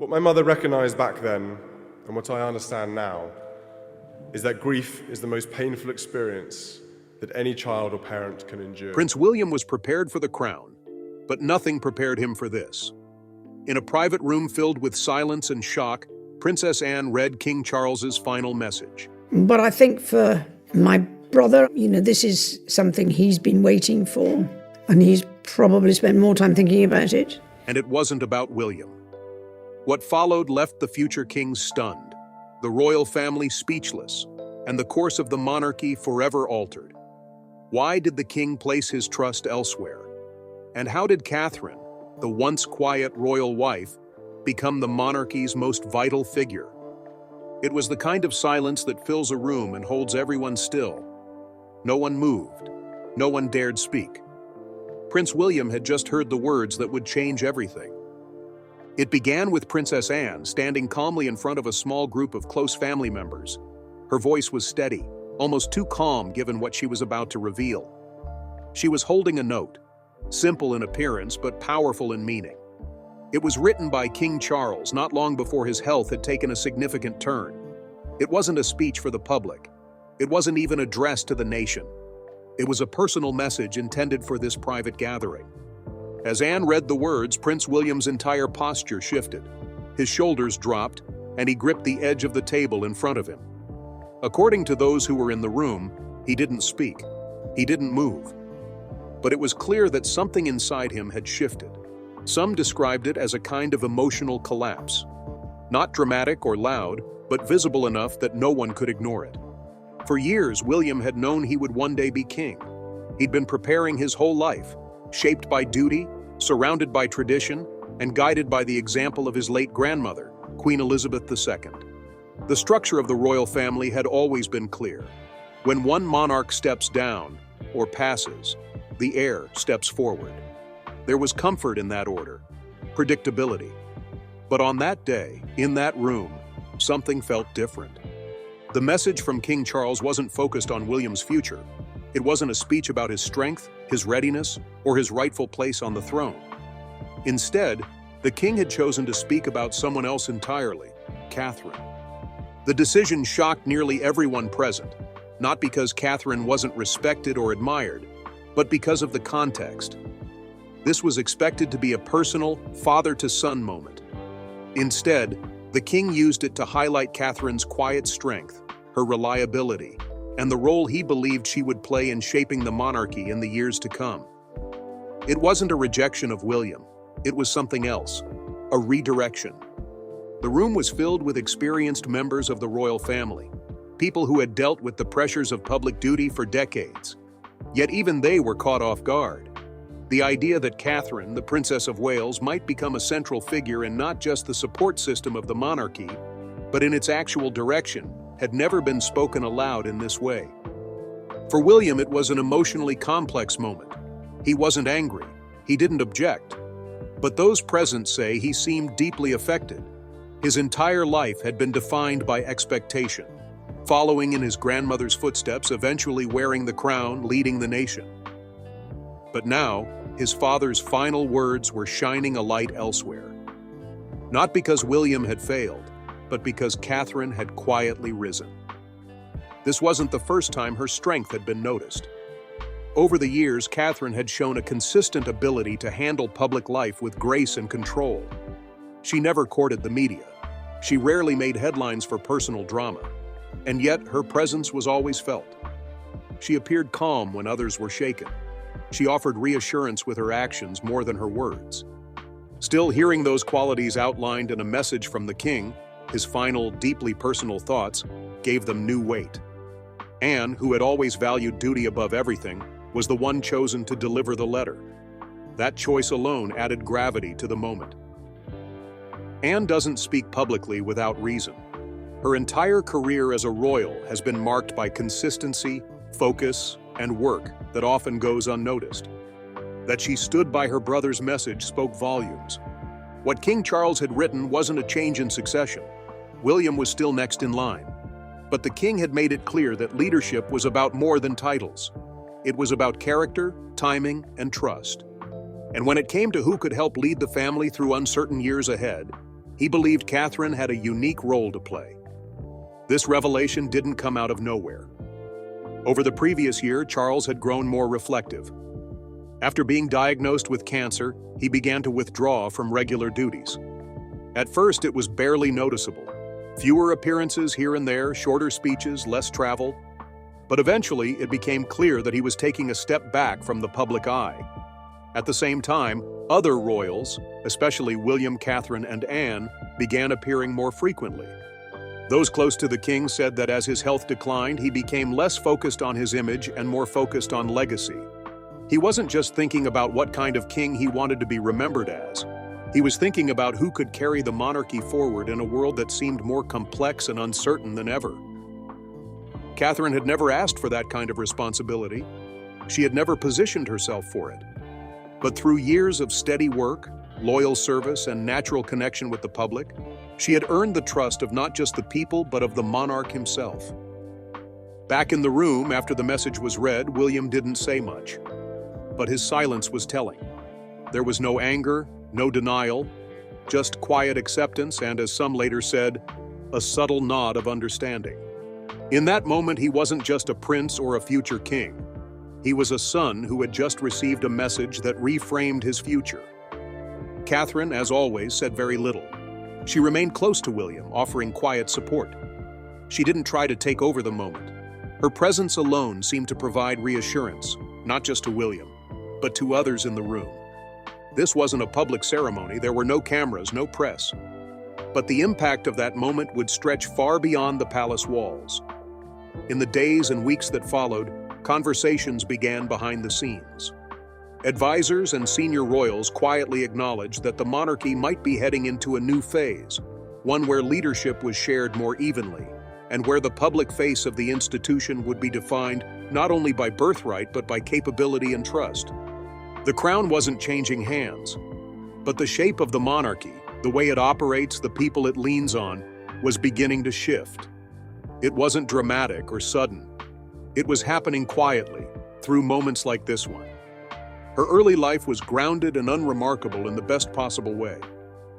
What my mother recognized back then, and what I understand now, is that grief is the most painful experience that any child or parent can endure. Prince William was prepared for the crown, but nothing prepared him for this. In a private room filled with silence and shock, Princess Anne read King Charles's final message. But I think for my brother, this is something he's been waiting for, and he's probably spent more time thinking about it. And it wasn't about William. What followed left the future king stunned, the royal family speechless, and the course of the monarchy forever altered. Why did the king place his trust elsewhere? And how did Catherine, the once quiet royal wife, become the monarchy's most vital figure? It was the kind of silence that fills a room and holds everyone still. No one moved. No one dared speak. Prince William had just heard the words that would change everything. It began with Princess Anne standing calmly in front of a small group of close family members. Her voice was steady, almost too calm given what she was about to reveal. She was holding a note, simple in appearance but powerful in meaning. It was written by King Charles not long before his health had taken a significant turn. It wasn't a speech for the public. It wasn't even addressed to the nation. It was a personal message intended for this private gathering. As Anne read the words, Prince William's entire posture shifted. His shoulders dropped, and he gripped the edge of the table in front of him. According to those who were in the room, he didn't speak. He didn't move. But it was clear that something inside him had shifted. Some described it as a kind of emotional collapse. Not dramatic or loud, but visible enough that no one could ignore it. For years, William had known he would one day be king. He'd been preparing his whole life, shaped by duty, surrounded by tradition, and guided by the example of his late grandmother, Queen Elizabeth II. The structure of the royal family had always been clear. When one monarch steps down, or passes, the heir steps forward. There was comfort in that order, predictability. But on that day, in that room, something felt different. The message from King Charles wasn't focused on William's future. It wasn't a speech about his strength, his readiness, or his rightful place on the throne. Instead, the king had chosen to speak about someone else entirely, Catherine. The decision shocked nearly everyone present, not because Catherine wasn't respected or admired, but because of the context. This was expected to be a personal, father-to-son moment. Instead, the king used it to highlight Catherine's quiet strength, her reliability, and the role he believed she would play in shaping the monarchy in the years to come. It wasn't a rejection of William. It was something else, a redirection. The room was filled with experienced members of the royal family, people who had dealt with the pressures of public duty for decades. Yet even they were caught off guard. The idea that Catherine, the Princess of Wales, might become a central figure in not just the support system of the monarchy, but in its actual direction, had never been spoken aloud in this way. For William, it was an emotionally complex moment. He wasn't angry. He didn't object. But those present say he seemed deeply affected. His entire life had been defined by expectation, following in his grandmother's footsteps, eventually wearing the crown, leading the nation. But now, his father's final words were shining a light elsewhere. Not because William had failed, but because Catherine had quietly risen. This wasn't the first time her strength had been noticed. Over the years, Catherine had shown a consistent ability to handle public life with grace and control. She never courted the media. She rarely made headlines for personal drama, and yet her presence was always felt. She appeared calm when others were shaken. She offered reassurance with her actions more than her words. Still, hearing those qualities outlined in a message from the king, his final, deeply personal thoughts, gave them new weight. Anne, who had always valued duty above everything, was the one chosen to deliver the letter. That choice alone added gravity to the moment. Anne doesn't speak publicly without reason. Her entire career as a royal has been marked by consistency, focus, and work that often goes unnoticed. That she stood by her brother's message spoke volumes. What King Charles had written wasn't a change in succession. William was still next in line. But the king had made it clear that leadership was about more than titles. It was about character, timing, and trust. And when it came to who could help lead the family through uncertain years ahead, He believed Catherine had a unique role to play. This revelation didn't come out of nowhere. Over the previous year, Charles had grown more reflective. After being diagnosed with cancer, he began to withdraw from regular duties. At first, it was barely noticeable. Fewer appearances here and there, shorter speeches, less travel. But eventually, it became clear that he was taking a step back from the public eye. At the same time, other royals, especially William, Catherine, and Anne, began appearing more frequently. Those close to the king said that as his health declined, he became less focused on his image and more focused on legacy. He wasn't just thinking about what kind of king he wanted to be remembered as. He was thinking about who could carry the monarchy forward in a world that seemed more complex and uncertain than ever. Catherine had never asked for that kind of responsibility. She had never positioned herself for it. But through years of steady work, loyal service, and natural connection with the public, she had earned the trust of not just the people, but of the monarch himself. Back in the room, after the message was read, William didn't say much. But his silence was telling. There was no anger, no denial, just quiet acceptance and, as some later said, a subtle nod of understanding. In that moment, he wasn't just a prince or a future king. He was a son who had just received a message that reframed his future. Catherine, as always, said very little. She remained close to William, offering quiet support. She didn't try to take over the moment. Her presence alone seemed to provide reassurance, not just to William, but to others in the room. This wasn't a public ceremony. There were no cameras, no press. But the impact of that moment would stretch far beyond the palace walls. In the days and weeks that followed, conversations began behind the scenes. Advisors and senior royals quietly acknowledged that the monarchy might be heading into a new phase, one where leadership was shared more evenly, and where the public face of the institution would be defined not only by birthright but by capability and trust. The crown wasn't changing hands, but the shape of the monarchy, the way it operates, the people it leans on, was beginning to shift. It wasn't dramatic or sudden. It was happening quietly, through moments like this one. Her early life was grounded and unremarkable in the best possible way.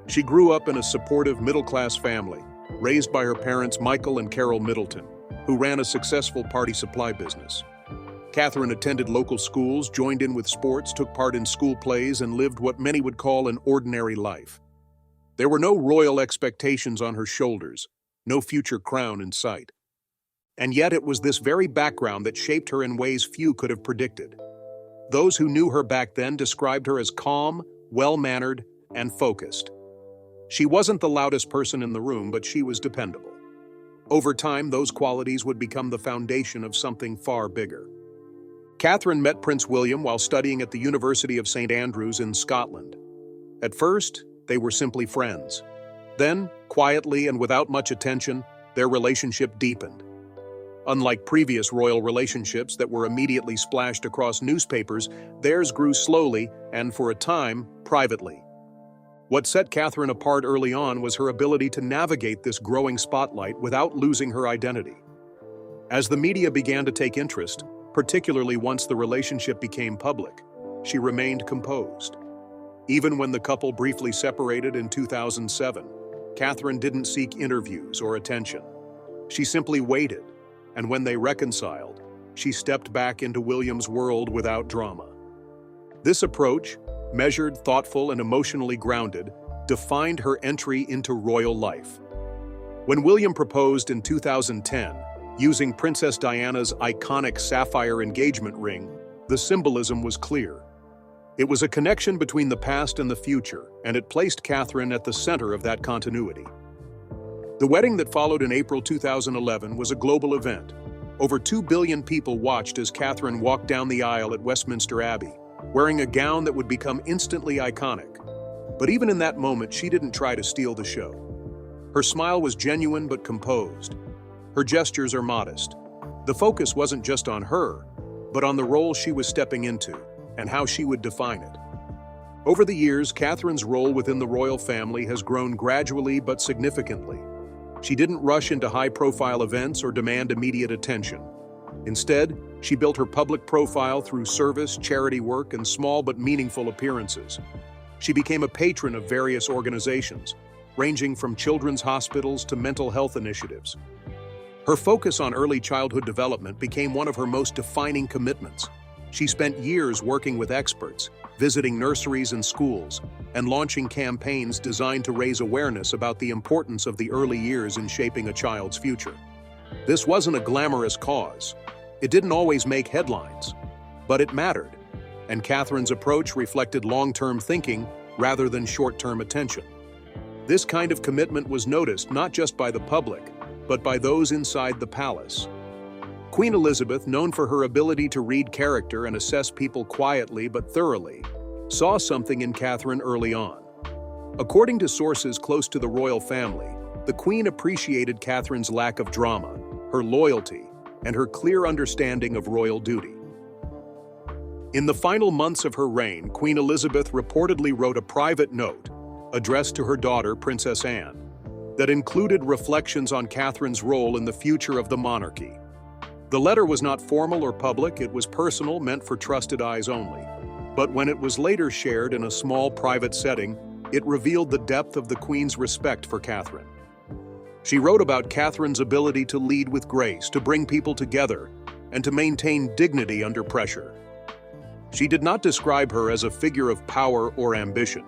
She grew up in a supportive middle-class family, raised by her parents Michael and Carol Middleton, who ran a successful party supply business. Catherine attended local schools, joined in with sports, took part in school plays, and lived what many would call an ordinary life. There were no royal expectations on her shoulders, no future crown in sight. And yet it was this very background that shaped her in ways few could have predicted. Those who knew her back then described her as calm, well-mannered, and focused. She wasn't the loudest person in the room, but she was dependable. Over time, those qualities would become the foundation of something far bigger. Catherine met Prince William while studying at the University of St. Andrews in Scotland. At first, they were simply friends. Then, quietly and without much attention, their relationship deepened. Unlike previous royal relationships that were immediately splashed across newspapers, theirs grew slowly and, for a time, privately. What set Catherine apart early on was her ability to navigate this growing spotlight without losing her identity. As the media began to take interest, particularly once the relationship became public, she remained composed. Even when the couple briefly separated in 2007, Catherine didn't seek interviews or attention. She simply waited, and when they reconciled, she stepped back into William's world without drama. This approach, measured, thoughtful, and emotionally grounded, defined her entry into royal life. When William proposed in 2010, using Princess Diana's iconic sapphire engagement ring, the symbolism was clear. It was a connection between the past and the future, and it placed Catherine at the center of that continuity. The wedding that followed in April 2011 was a global event. Over 2 billion people watched as Catherine walked down the aisle at Westminster Abbey, wearing a gown that would become instantly iconic. But even in that moment, she didn't try to steal the show. Her smile was genuine but composed. Her gestures are modest. The focus wasn't just on her, but on the role she was stepping into and how she would define it. Over the years, Catherine's role within the royal family has grown gradually but significantly. She didn't rush into high-profile events or demand immediate attention. Instead, she built her public profile through service, charity work, and small but meaningful appearances. She became a patron of various organizations, ranging from children's hospitals to mental health initiatives. Her focus on early childhood development became one of her most defining commitments. She spent years working with experts, visiting nurseries and schools, and launching campaigns designed to raise awareness about the importance of the early years in shaping a child's future. This wasn't a glamorous cause. It didn't always make headlines, but it mattered, and Catherine's approach reflected long-term thinking rather than short-term attention. This kind of commitment was noticed not just by the public, but by those inside the palace. Queen Elizabeth, known for her ability to read character and assess people quietly but thoroughly, saw something in Catherine early on. According to sources close to the royal family, the Queen appreciated Catherine's lack of drama, her loyalty, and her clear understanding of royal duty. In the final months of her reign, Queen Elizabeth reportedly wrote a private note addressed to her daughter, Princess Anne, that included reflections on Catherine's role in the future of the monarchy. The letter was not formal or public, it was personal, meant for trusted eyes only. But when it was later shared in a small private setting, it revealed the depth of the Queen's respect for Catherine. She wrote about Catherine's ability to lead with grace, to bring people together, and to maintain dignity under pressure. She did not describe her as a figure of power or ambition,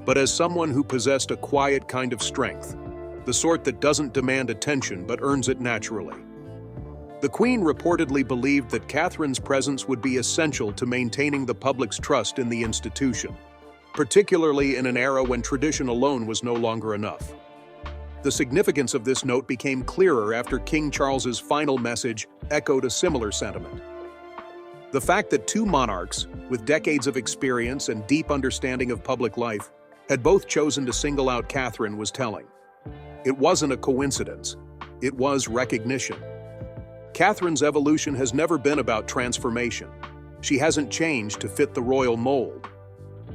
but as someone who possessed a quiet kind of strength, the sort that doesn't demand attention but earns it naturally. The Queen reportedly believed that Catherine's presence would be essential to maintaining the public's trust in the institution, particularly in an era when tradition alone was no longer enough. The significance of this note became clearer after King Charles's final message echoed a similar sentiment. The fact that two monarchs, with decades of experience and deep understanding of public life, had both chosen to single out Catherine was telling. It wasn't a coincidence, it was recognition. Catherine's evolution has never been about transformation. She hasn't changed to fit the royal mold.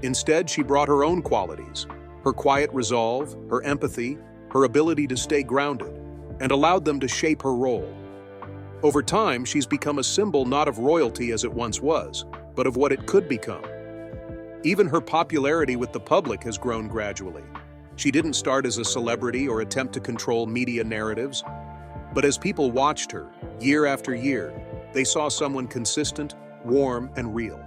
Instead, she brought her own qualities, her quiet resolve, her empathy, her ability to stay grounded, and allowed them to shape her role. Over time, she's become a symbol not of royalty as it once was, but of what it could become. Even her popularity with the public has grown gradually. She didn't start as a celebrity or attempt to control media narratives, but as people watched her, year after year, they saw someone consistent, warm, and real.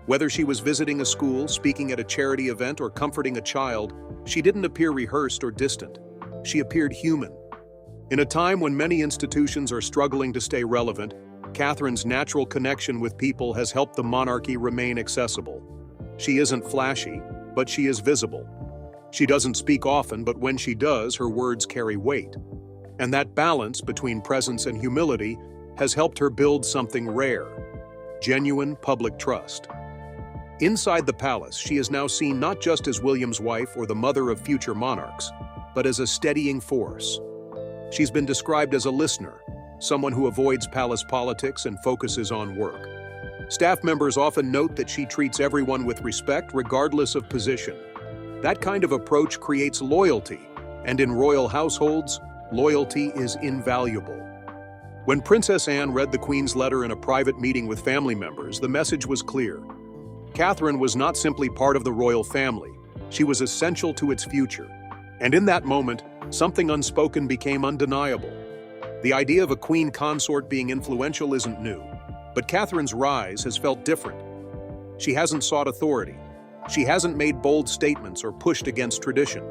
Whether she was visiting a school, speaking at a charity event, or comforting a child, she didn't appear rehearsed or distant. She appeared human. In a time when many institutions are struggling to stay relevant, Catherine's natural connection with people has helped the monarchy remain accessible. She isn't flashy, but she is visible. She doesn't speak often, but when she does, her words carry weight. And that balance between presence and humility has helped her build something rare: genuine public trust. Inside the palace, she is now seen not just as William's wife or the mother of future monarchs, but as a steadying force. She's been described as a listener, someone who avoids palace politics and focuses on work. Staff members often note that she treats everyone with respect regardless of position. That kind of approach creates loyalty, and in royal households, loyalty is invaluable. When Princess Anne read the Queen's letter in a private meeting with family members, the message was clear. Catherine was not simply part of the royal family, she was essential to its future. And in that moment, something unspoken became undeniable. The idea of a queen consort being influential isn't new, but Catherine's rise has felt different. She hasn't sought authority. She hasn't made bold statements or pushed against tradition.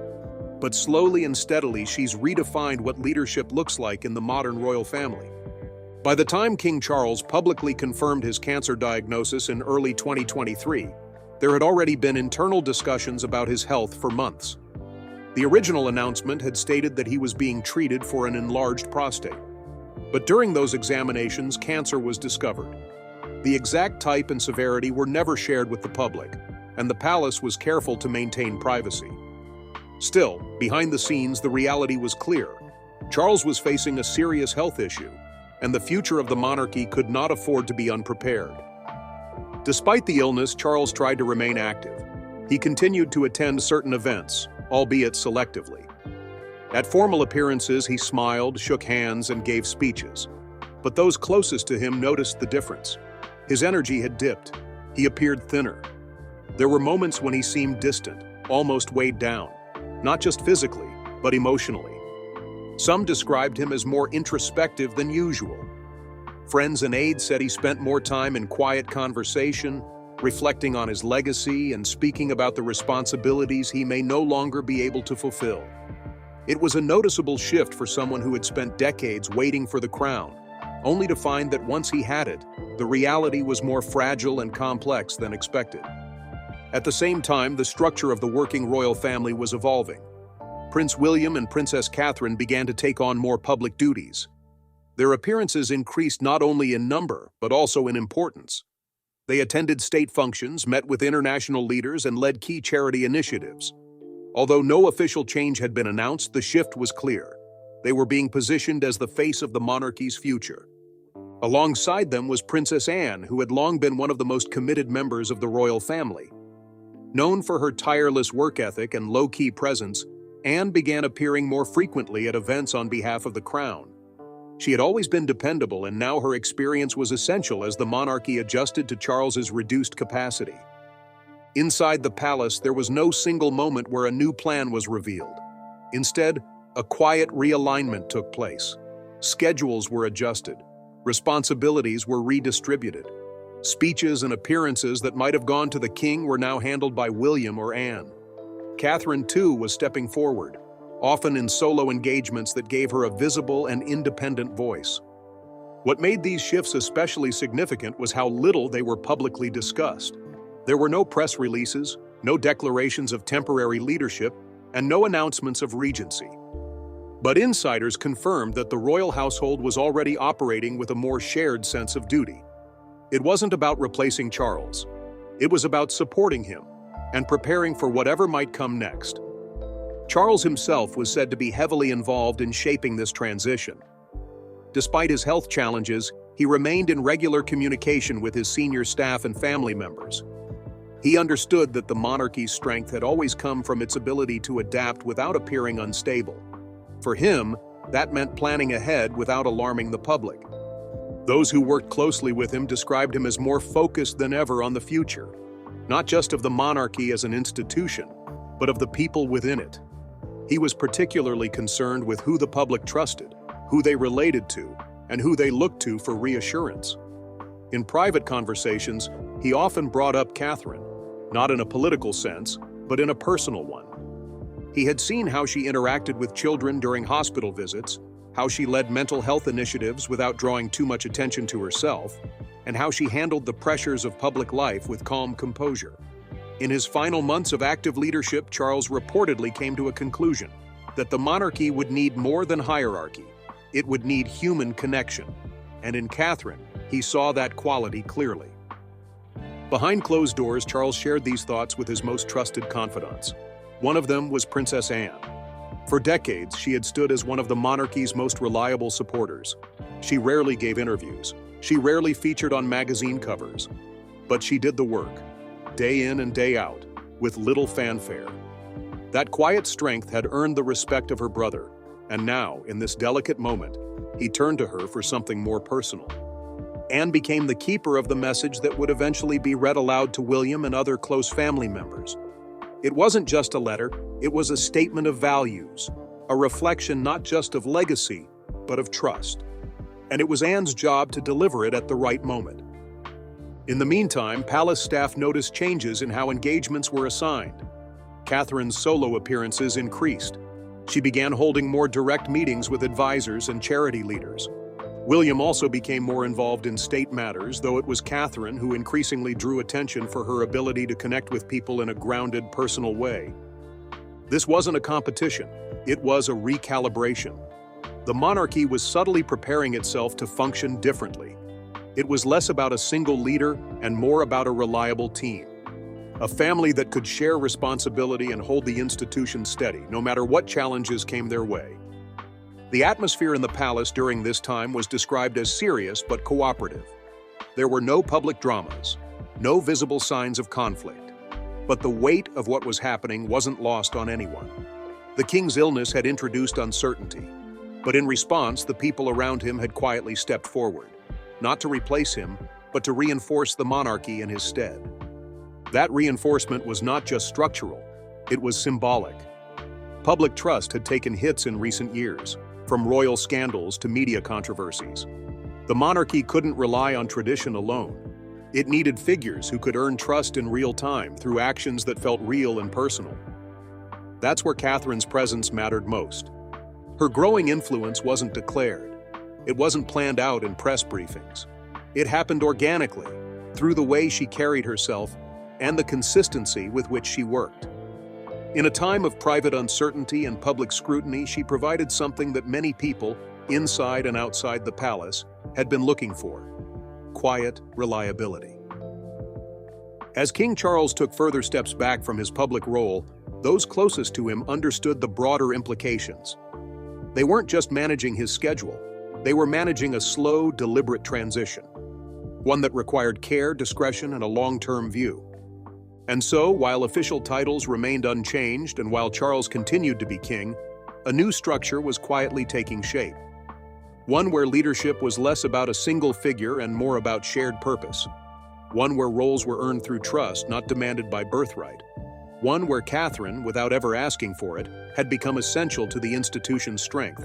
But slowly and steadily, she's redefined what leadership looks like in the modern royal family. By the time King Charles publicly confirmed his cancer diagnosis in early 2023, there had already been internal discussions about his health for months. The original announcement had stated that he was being treated for an enlarged prostate. But during those examinations, cancer was discovered. The exact type and severity were never shared with the public, and the palace was careful to maintain privacy. Still, behind the scenes, the reality was clear. Charles was facing a serious health issue, and the future of the monarchy could not afford to be unprepared. Despite the illness, Charles tried to remain active. He continued to attend certain events, albeit selectively. At formal appearances, he smiled, shook hands, and gave speeches. But those closest to him noticed the difference. His energy had dipped. He appeared thinner. There were moments when he seemed distant, almost weighed down, not just physically, but emotionally. Some described him as more introspective than usual. Friends and aides said he spent more time in quiet conversation, reflecting on his legacy and speaking about the responsibilities he may no longer be able to fulfill. It was a noticeable shift for someone who had spent decades waiting for the crown, only to find that once he had it, the reality was more fragile and complex than expected. At the same time, the structure of the working royal family was evolving. Prince William and Princess Catherine began to take on more public duties. Their appearances increased not only in number, but also in importance. They attended state functions, met with international leaders, and led key charity initiatives. Although no official change had been announced, the shift was clear. They were being positioned as the face of the monarchy's future. Alongside them was Princess Anne, who had long been one of the most committed members of the royal family. Known for her tireless work ethic and low-key presence, Anne began appearing more frequently at events on behalf of the crown. She had always been dependable, and now her experience was essential as the monarchy adjusted to Charles's reduced capacity. Inside the palace, there was no single moment where a new plan was revealed. Instead, a quiet realignment took place. Schedules were adjusted. Responsibilities were redistributed. Speeches and appearances that might have gone to the king were now handled by William or Anne. Catherine, too, was stepping forward, often in solo engagements that gave her a visible and independent voice. What made these shifts especially significant was how little they were publicly discussed. There were no press releases, no declarations of temporary leadership, and no announcements of regency. But insiders confirmed that the royal household was already operating with a more shared sense of duty. It wasn't about replacing Charles. It was about supporting him and preparing for whatever might come next. Charles himself was said to be heavily involved in shaping this transition. Despite his health challenges, he remained in regular communication with his senior staff and family members. He understood that the monarchy's strength had always come from its ability to adapt without appearing unstable. For him, that meant planning ahead without alarming the public. Those who worked closely with him described him as more focused than ever on the future, not just of the monarchy as an institution, but of the people within it. He was particularly concerned with who the public trusted, who they related to, and who they looked to for reassurance. In private conversations, he often brought up Catherine, not in a political sense, but in a personal one. He had seen how she interacted with children during hospital visits, how she led mental health initiatives without drawing too much attention to herself, and how she handled the pressures of public life with calm composure. In his final months of active leadership, Charles reportedly came to a conclusion that the monarchy would need more than hierarchy. It would need human connection. And in Catherine, he saw that quality clearly. Behind closed doors, Charles shared these thoughts with his most trusted confidants. One of them was Princess Anne. For decades, she had stood as one of the monarchy's most reliable supporters. She rarely gave interviews. She rarely featured on magazine covers. But she did the work, day in and day out, with little fanfare. That quiet strength had earned the respect of her brother, and now, in this delicate moment, he turned to her for something more personal. Anne became the keeper of the message that would eventually be read aloud to William and other close family members. It wasn't just a letter, it was a statement of values, a reflection not just of legacy, but of trust. And it was Anne's job to deliver it at the right moment. In the meantime, palace staff noticed changes in how engagements were assigned. Catherine's solo appearances increased. She began holding more direct meetings with advisors and charity leaders. William also became more involved in state matters, though it was Catherine who increasingly drew attention for her ability to connect with people in a grounded, personal way. This wasn't a competition, it was a recalibration. The monarchy was subtly preparing itself to function differently. It was less about a single leader and more about a reliable team. A family that could share responsibility and hold the institution steady, no matter what challenges came their way. The atmosphere in the palace during this time was described as serious but cooperative. There were no public dramas, no visible signs of conflict. But the weight of what was happening wasn't lost on anyone. The king's illness had introduced uncertainty, but in response, the people around him had quietly stepped forward, not to replace him, but to reinforce the monarchy in his stead. That reinforcement was not just structural, it was symbolic. Public trust had taken hits in recent years, from royal scandals to media controversies. The monarchy couldn't rely on tradition alone. It needed figures who could earn trust in real time through actions that felt real and personal. That's where Catherine's presence mattered most. Her growing influence wasn't declared. It wasn't planned out in press briefings. It happened organically, through the way she carried herself and the consistency with which she worked. In a time of private uncertainty and public scrutiny, she provided something that many people, inside and outside the palace, had been looking for: quiet reliability. As King Charles took further steps back from his public role, those closest to him understood the broader implications. They weren't just managing his schedule, they were managing a slow, deliberate transition, one that required care, discretion, and a long-term view. And so, while official titles remained unchanged and while Charles continued to be king, a new structure was quietly taking shape. One where leadership was less about a single figure and more about shared purpose. One where roles were earned through trust, not demanded by birthright. One where Catherine, without ever asking for it, had become essential to the institution's strength.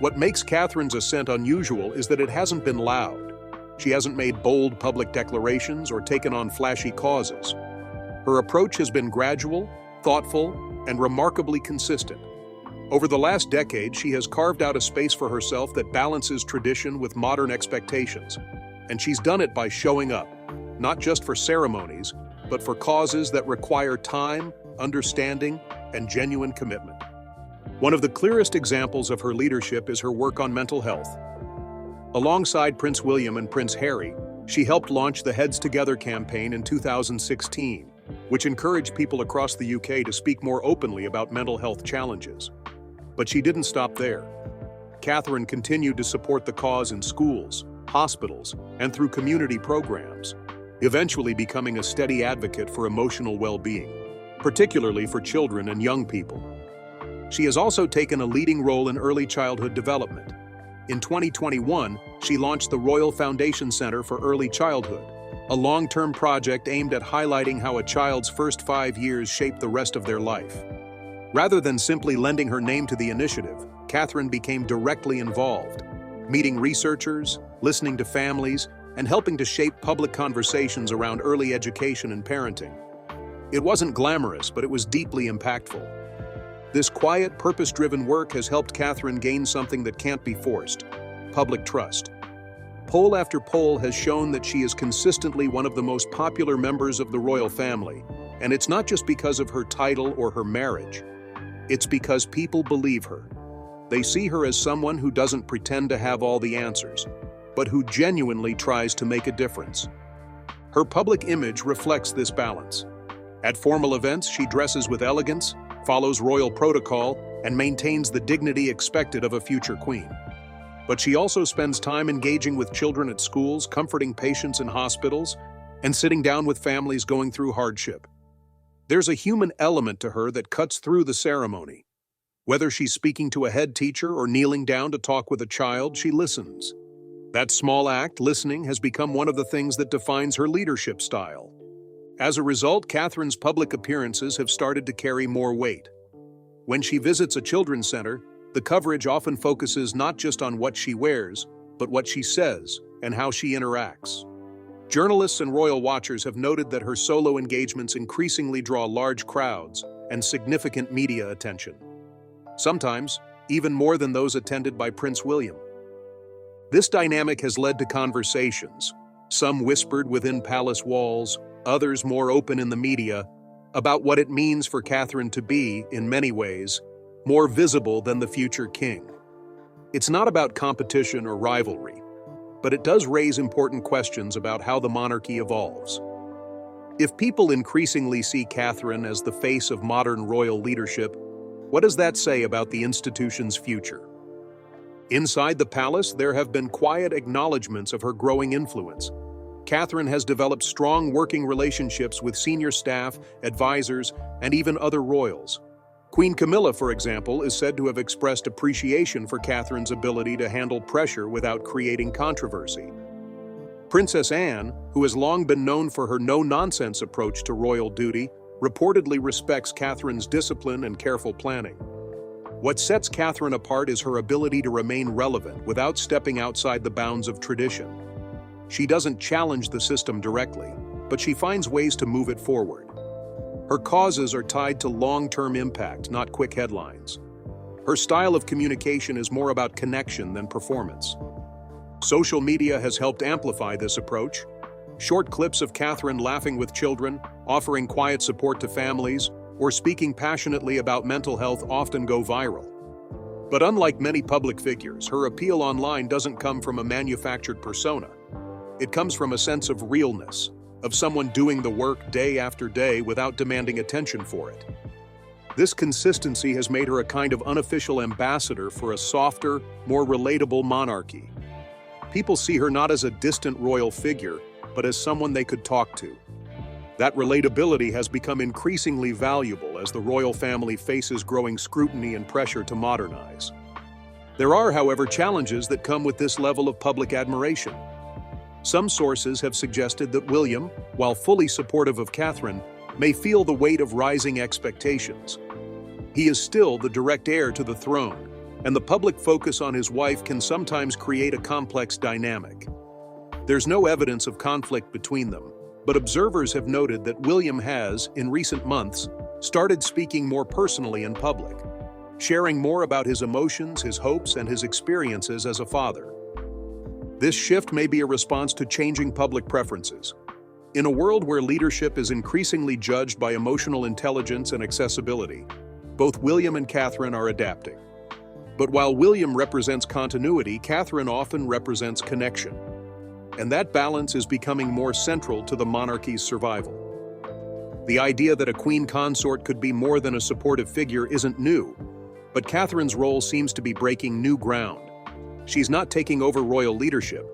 What makes Catherine's ascent unusual is that it hasn't been loud. She hasn't made bold public declarations or taken on flashy causes. Her approach has been gradual, thoughtful, and remarkably consistent. Over the last decade, she has carved out a space for herself that balances tradition with modern expectations. And she's done it by showing up, not just for ceremonies, but for causes that require time, understanding, and genuine commitment. One of the clearest examples of her leadership is her work on mental health. Alongside Prince William and Prince Harry, she helped launch the Heads Together campaign in 2016, which encouraged people across the UK to speak more openly about mental health challenges. But she didn't stop there. Catherine continued to support the cause in schools, hospitals, and through community programs, eventually becoming a steady advocate for emotional well-being, particularly for children and young people. She has also taken a leading role in early childhood development. In 2021, she launched the Royal Foundation Center for Early Childhood, a long-term project aimed at highlighting how a child's first 5 years shape the rest of their life. Rather than simply lending her name to the initiative, Catherine became directly involved, meeting researchers, listening to families, and helping to shape public conversations around early education and parenting. It wasn't glamorous, but it was deeply impactful. This quiet, purpose-driven work has helped Catherine gain something that can't be forced: public trust. Poll after poll has shown that she is consistently one of the most popular members of the royal family, and it's not just because of her title or her marriage. It's because people believe her. They see her as someone who doesn't pretend to have all the answers, but who genuinely tries to make a difference. Her public image reflects this balance. At formal events, she dresses with elegance, follows royal protocol, and maintains the dignity expected of a future queen. But she also spends time engaging with children at schools, comforting patients in hospitals, and sitting down with families going through hardship. There's a human element to her that cuts through the ceremony. Whether she's speaking to a head teacher or kneeling down to talk with a child, she listens. That small act, listening, has become one of the things that defines her leadership style. As a result, Catherine's public appearances have started to carry more weight. When she visits a children's center, the coverage often focuses not just on what she wears, but what she says and how she interacts. Journalists and royal watchers have noted that her solo engagements increasingly draw large crowds and significant media attention. Sometimes, even more than those attended by Prince William. This dynamic has led to conversations, some whispered within palace walls, others more open in the media, about what it means for Catherine to be, in many ways, more visible than the future king. It's not about competition or rivalry, but it does raise important questions about how the monarchy evolves. If people increasingly see Catherine as the face of modern royal leadership, what does that say about the institution's future? Inside the palace, there have been quiet acknowledgments of her growing influence. Catherine has developed strong working relationships with senior staff, advisors, and even other royals. Queen Camilla, for example, is said to have expressed appreciation for Catherine's ability to handle pressure without creating controversy. Princess Anne, who has long been known for her no-nonsense approach to royal duty, reportedly respects Catherine's discipline and careful planning. What sets Catherine apart is her ability to remain relevant without stepping outside the bounds of tradition. She doesn't challenge the system directly, but she finds ways to move it forward. Her causes are tied to long-term impact, not quick headlines. Her style of communication is more about connection than performance. Social media has helped amplify this approach. Short clips of Catherine laughing with children, offering quiet support to families, or speaking passionately about mental health often go viral. But unlike many public figures, her appeal online doesn't come from a manufactured persona. It comes from a sense of realness, of someone doing the work day after day without demanding attention for it. This consistency has made her a kind of unofficial ambassador for a softer, more relatable monarchy. People see her not as a distant royal figure, but as someone they could talk to. That relatability has become increasingly valuable as the royal family faces growing scrutiny and pressure to modernize. There are, however, challenges that come with this level of public admiration. Some sources have suggested that William, while fully supportive of Catherine, may feel the weight of rising expectations. He is still the direct heir to the throne, and the public focus on his wife can sometimes create a complex dynamic. There's no evidence of conflict between them, but observers have noted that William has, in recent months, started speaking more personally in public, sharing more about his emotions, his hopes, and his experiences as a father. This shift may be a response to changing public preferences. In a world where leadership is increasingly judged by emotional intelligence and accessibility, both William and Catherine are adapting. But while William represents continuity, Catherine often represents connection. And that balance is becoming more central to the monarchy's survival. The idea that a queen consort could be more than a supportive figure isn't new, but Catherine's role seems to be breaking new ground. She's not taking over royal leadership,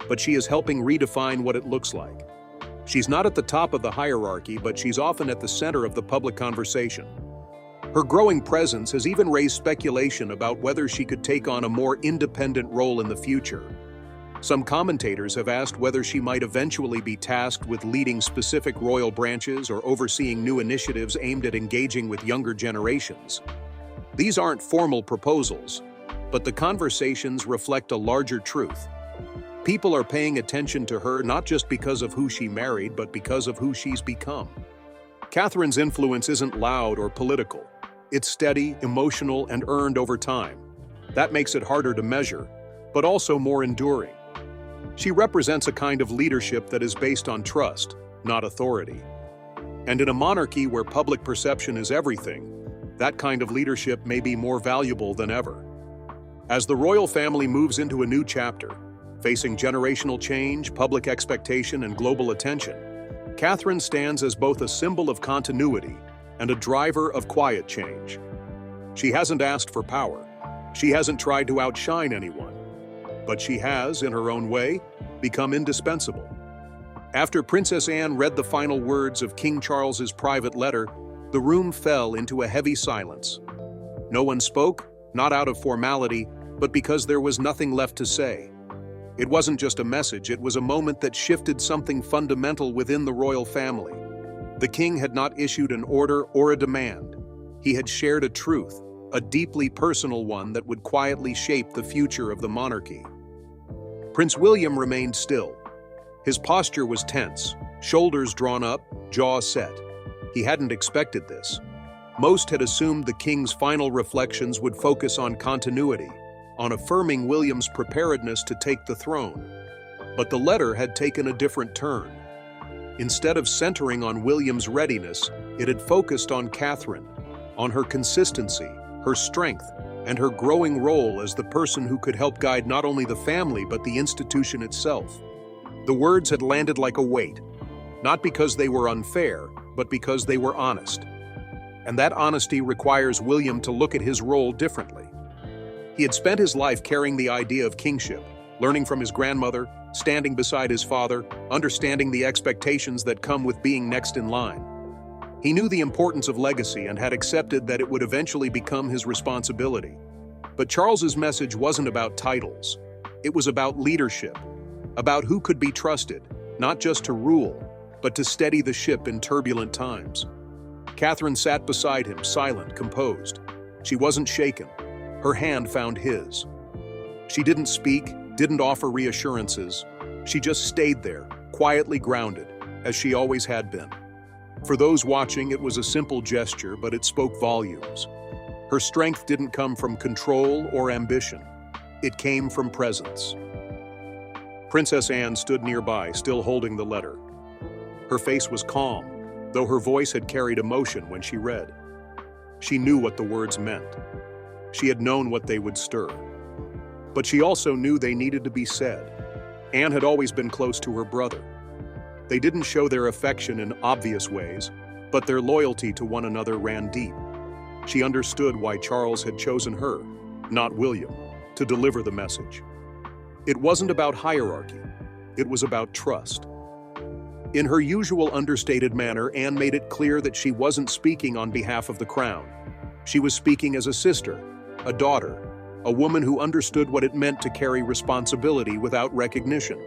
but she is helping redefine what it looks like. She's not at the top of the hierarchy, but she's often at the center of the public conversation. Her growing presence has even raised speculation about whether she could take on a more independent role in the future. Some commentators have asked whether she might eventually be tasked with leading specific royal branches or overseeing new initiatives aimed at engaging with younger generations. These aren't formal proposals, but the conversations reflect a larger truth. People are paying attention to her not just because of who she married, but because of who she's become. Catherine's influence isn't loud or political. It's steady, emotional, and earned over time. That makes it harder to measure, but also more enduring. She represents a kind of leadership that is based on trust, not authority. And in a monarchy where public perception is everything, that kind of leadership may be more valuable than ever. As the royal family moves into a new chapter, facing generational change, public expectation, and global attention, Catherine stands as both a symbol of continuity and a driver of quiet change. She hasn't asked for power. She hasn't tried to outshine anyone. But she has, in her own way, become indispensable. After Princess Anne read the final words of King Charles's private letter, the room fell into a heavy silence. No one spoke, not out of formality, but because there was nothing left to say. It wasn't just a message, it was a moment that shifted something fundamental within the royal family. The king had not issued an order or a demand. He had shared a truth, a deeply personal one that would quietly shape the future of the monarchy. Prince William remained still. His posture was tense, shoulders drawn up, jaw set. He hadn't expected this. Most had assumed the king's final reflections would focus on continuity, on affirming William's preparedness to take the throne. But the letter had taken a different turn. Instead of centering on William's readiness, it had focused on Catherine, on her consistency, her strength, and her growing role as the person who could help guide not only the family but the institution itself. The words had landed like a weight, not because they were unfair, but because they were honest. And that honesty requires William to look at his role differently. He had spent his life carrying the idea of kingship, learning from his grandmother, standing beside his father, understanding the expectations that come with being next in line. He knew the importance of legacy and had accepted that it would eventually become his responsibility. But Charles's message wasn't about titles. It was about leadership, about who could be trusted, not just to rule, but to steady the ship in turbulent times. Catherine sat beside him, silent, composed. She wasn't shaken. Her hand found his. She didn't speak, didn't offer reassurances. She just stayed there, quietly grounded, as she always had been. For those watching, it was a simple gesture, but it spoke volumes. Her strength didn't come from control or ambition. It came from presence. Princess Anne stood nearby, still holding the letter. Her face was calm, though her voice had carried emotion when she read. She knew what the words meant. She had known what they would stir. But she also knew they needed to be said. Anne had always been close to her brother. They didn't show their affection in obvious ways, but their loyalty to one another ran deep. She understood why Charles had chosen her, not William, to deliver the message. It wasn't about hierarchy. It was about trust. In her usual understated manner, Anne made it clear that she wasn't speaking on behalf of the crown. She was speaking as a sister, a daughter, a woman who understood what it meant to carry responsibility without recognition.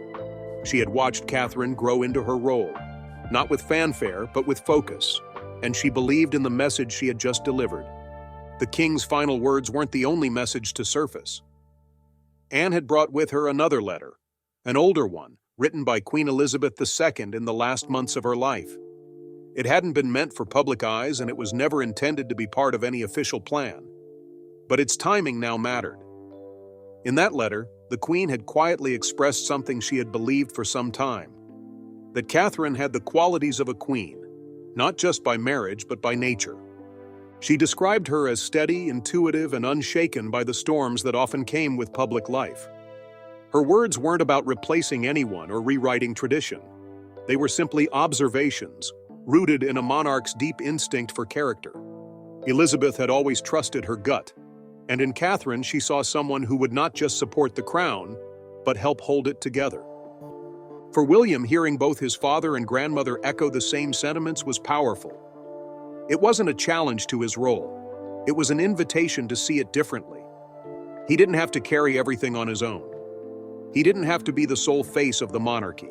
She had watched Catherine grow into her role, not with fanfare, but with focus, and she believed in the message she had just delivered. The king's final words weren't the only message to surface. Anne had brought with her another letter, an older one, written by Queen Elizabeth II in the last months of her life. It hadn't been meant for public eyes, and it was never intended to be part of any official plan. But its timing now mattered. In that letter, the Queen had quietly expressed something she had believed for some time: that Catherine had the qualities of a queen, not just by marriage but by nature. She described her as steady, intuitive, and unshaken by the storms that often came with public life. Her words weren't about replacing anyone or rewriting tradition. They were simply observations, rooted in a monarch's deep instinct for character. Elizabeth had always trusted her gut, and in Catherine she saw someone who would not just support the crown, but help hold it together. For William, hearing both his father and grandmother echo the same sentiments was powerful. It wasn't a challenge to his role. It was an invitation to see it differently. He didn't have to carry everything on his own. He didn't have to be the sole face of the monarchy.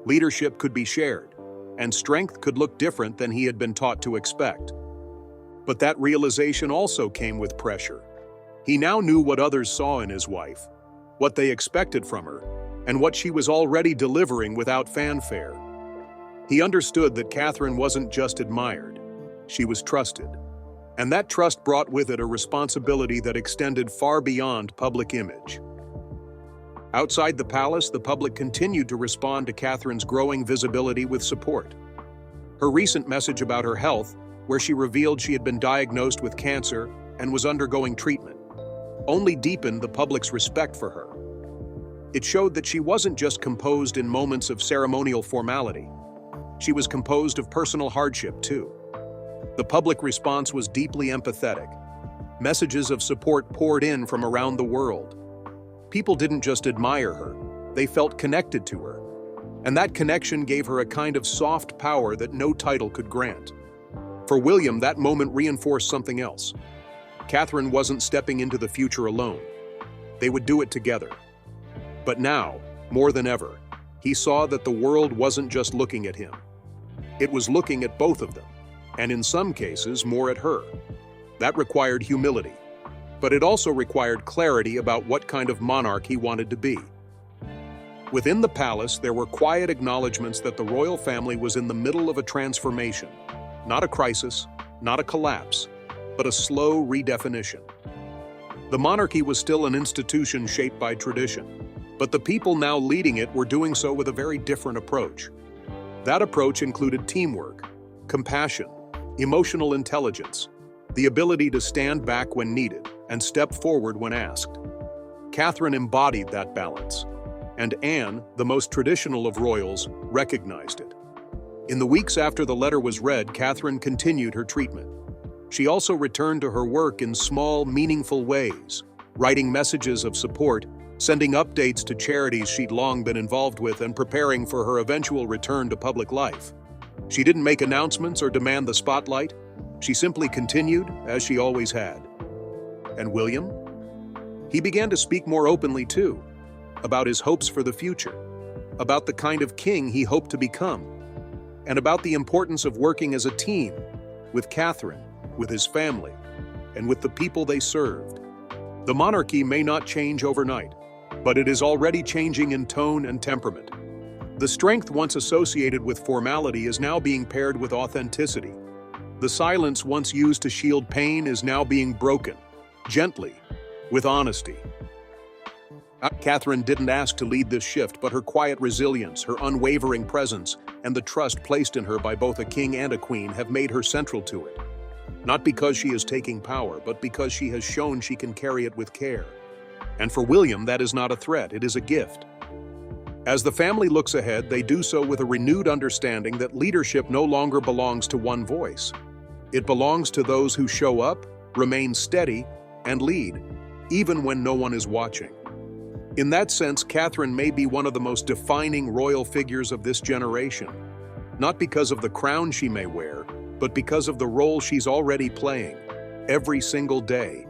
Leadership could be shared, and strength could look different than he had been taught to expect. But that realization also came with pressure. He now knew what others saw in his wife, what they expected from her, and what she was already delivering without fanfare. He understood that Catherine wasn't just admired, she was trusted. And that trust brought with it a responsibility that extended far beyond public image. Outside the palace, the public continued to respond to Catherine's growing visibility with support. Her recent message about her health, where she revealed she had been diagnosed with cancer and was undergoing treatment, only deepened the public's respect for her. It showed that she wasn't just composed in moments of ceremonial formality. She was composed of personal hardship, too. The public response was deeply empathetic. Messages of support poured in from around the world. People didn't just admire her, they felt connected to her. And that connection gave her a kind of soft power that no title could grant. For William, that moment reinforced something else. Catherine wasn't stepping into the future alone. They would do it together. But now, more than ever, he saw that the world wasn't just looking at him. It was looking at both of them, and in some cases, more at her. That required humility. But it also required clarity about what kind of monarch he wanted to be. Within the palace, there were quiet acknowledgments that the royal family was in the middle of a transformation. Not a crisis, not a collapse, but a slow redefinition. The monarchy was still an institution shaped by tradition, but the people now leading it were doing so with a very different approach. That approach included teamwork, compassion, emotional intelligence, the ability to stand back when needed and step forward when asked. Catherine embodied that balance, and Anne, the most traditional of royals, recognized it. In the weeks after the letter was read, Catherine continued her treatment. She also returned to her work in small, meaningful ways, writing messages of support, sending updates to charities she'd long been involved with, and preparing for her eventual return to public life. She didn't make announcements or demand the spotlight. She simply continued, as she always had. And William? He began to speak more openly, too, about his hopes for the future, about the kind of king he hoped to become, and about the importance of working as a team, with Catherine, with his family, and with the people they served. The monarchy may not change overnight, but it is already changing in tone and temperament. The strength once associated with formality is now being paired with authenticity. The silence once used to shield pain is now being broken, gently, with honesty. Catherine didn't ask to lead this shift, but her quiet resilience, her unwavering presence, and the trust placed in her by both a king and a queen have made her central to it. Not because she is taking power, but because she has shown she can carry it with care. And for William, that is not a threat, it is a gift. As the family looks ahead, they do so with a renewed understanding that leadership no longer belongs to one voice. It belongs to those who show up, remain steady, and lead, even when no one is watching. In that sense, Catherine may be one of the most defining royal figures of this generation, not because of the crown she may wear, but because of the role she's already playing, every single day.